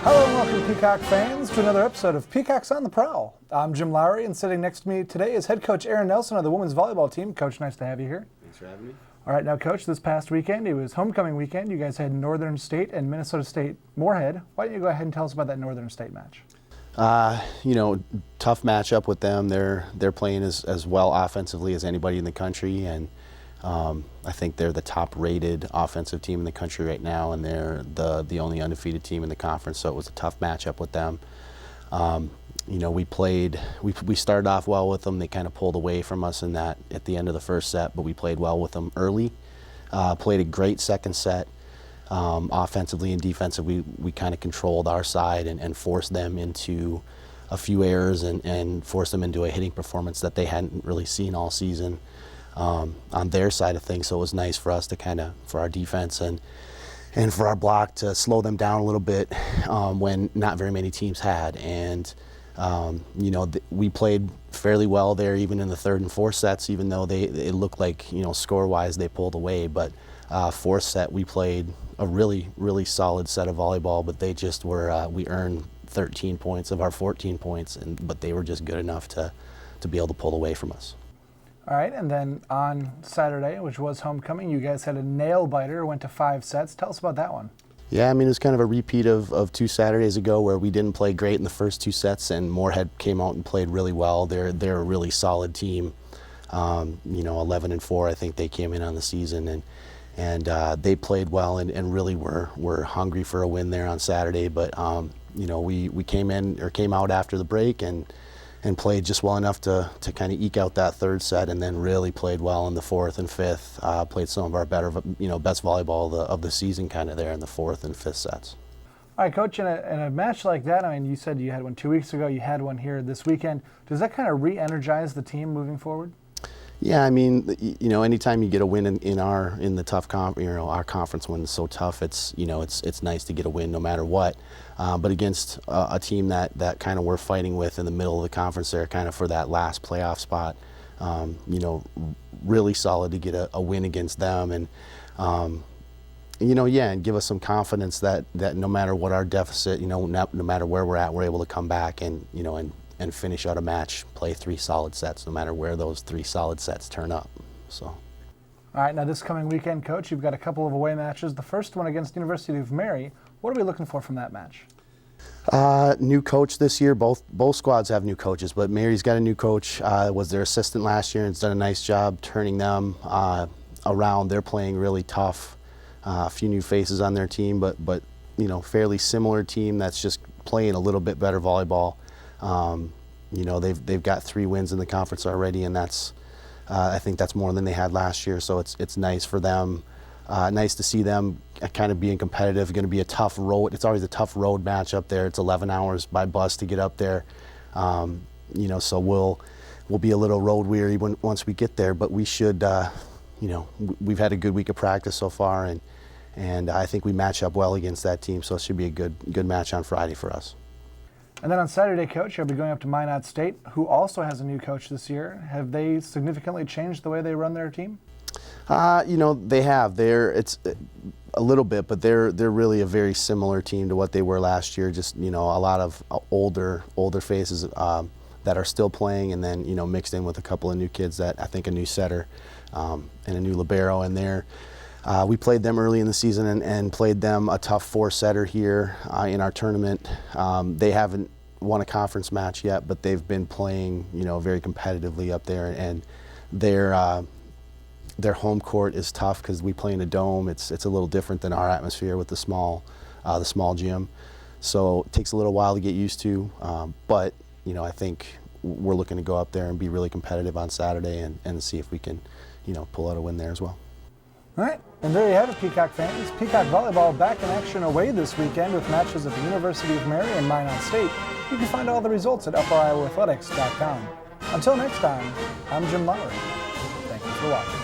Hello and welcome, Peacock fans, to another episode of Peacocks on the Prowl. I'm Jim Lowry, and sitting next to me today is head coach Aaron Nelson of the women's volleyball team. Coach, nice to have you here. Thanks for having me. All right, now, Coach, this past weekend, it was homecoming weekend. You guys had Northern State and Minnesota State Moorhead. Why don't you go ahead and tell us about that Northern State match? Tough matchup with them. They're playing as well offensively as anybody in the country, and I think they're the top-rated offensive team in the country right now, and they're the only undefeated team in the conference. So it was a tough matchup with them. We started off well with them. They kind of pulled away from us in that at the end of the first set, but we played well with them early. Played a great second set. Offensively and defensively, we kind of controlled our side and forced them into a few errors and forced them into a hitting performance that they hadn't really seen all season on their side of things. So it was nice for us to for our defense and for our block to slow them down a little bit when not very many teams had. And we played fairly well there, even in the third and fourth sets, even though it looked like, score-wise they pulled away. But fourth set, we played a really, really solid set of volleyball, but they just were, we earned 13 points of our 14 points, but they were just good enough to be able to pull away from us. All right, and then on Saturday, which was homecoming, you guys had a nail-biter, went to 5 sets. Tell us about that one. Yeah, it was kind of a repeat of 2 Saturdays ago where we didn't play great in the first 2 sets, and Moorhead came out and played really well. They're a really solid team. 11-4, I think they came in on the season, and they played well and really were hungry for a win there on Saturday. But we came out after the break and played just well enough to kind of eke out that third set, and then really played well in the fourth and fifth. Played some of our best volleyball of the season kind of there in the fourth and fifth sets. All right, Coach, in a match like that, you said you had one 2 weeks ago, you had one here this weekend. Does that kind of re-energize the team moving forward? Yeah, anytime you get a win in the tough our conference when it's so tough, it's nice to get a win no matter what. But against a team that kind of we're fighting with in the middle of the conference there, kind of for that last playoff spot, really solid to get a win against them, and and give us some confidence that no matter what our deficit, no matter where we're at, we're able to come back and finish out a match, play 3 solid sets, no matter where those 3 solid sets turn up. So. All right, now this coming weekend, Coach, you've got a couple of away matches. The first one against University of Mary. What are we looking for from that match? New coach this year. Both squads have new coaches, but Mary's got a new coach. Was their assistant last year and has done a nice job turning them around. They're playing really tough. A few new faces on their team, but fairly similar team that's just playing a little bit better volleyball. They've got 3 wins in the conference already, and that's I think that's more than they had last year. So it's nice for them. Nice to see them kind of being competitive. Going to be a tough road. It's always a tough road match up there. It's 11 hours by bus to get up there. So we'll be a little road weary once we get there. But we should. We've had a good week of practice so far, and I think we match up well against that team. So it should be a good match on Friday for us. And then on Saturday, Coach, you'll be going up to Minot State, who also has a new coach this year. Have they significantly changed the way they run their team? They have. It's a little bit, but they're really a very similar team to what they were last year. Just a lot of older faces that are still playing, and then mixed in with a couple of new kids that I think a new setter and a new libero in there. We played them early in the season and played them a tough 4-setter here in our tournament. They haven't won a conference match yet, but they've been playing, very competitively up there, and their home court is tough because we play in a dome. It's a little different than our atmosphere with the small gym, so it takes a little while to get used to. But I think we're looking to go up there and be really competitive on Saturday and see if we can, pull out a win there as well. All right, and there you have it, Peacock fans. Peacock Volleyball back in action away this weekend with matches at the University of Mary and Minot State. You can find all the results at UpperIowaAthletics.com. Until next time, I'm Jim Lowry. Thank you for watching.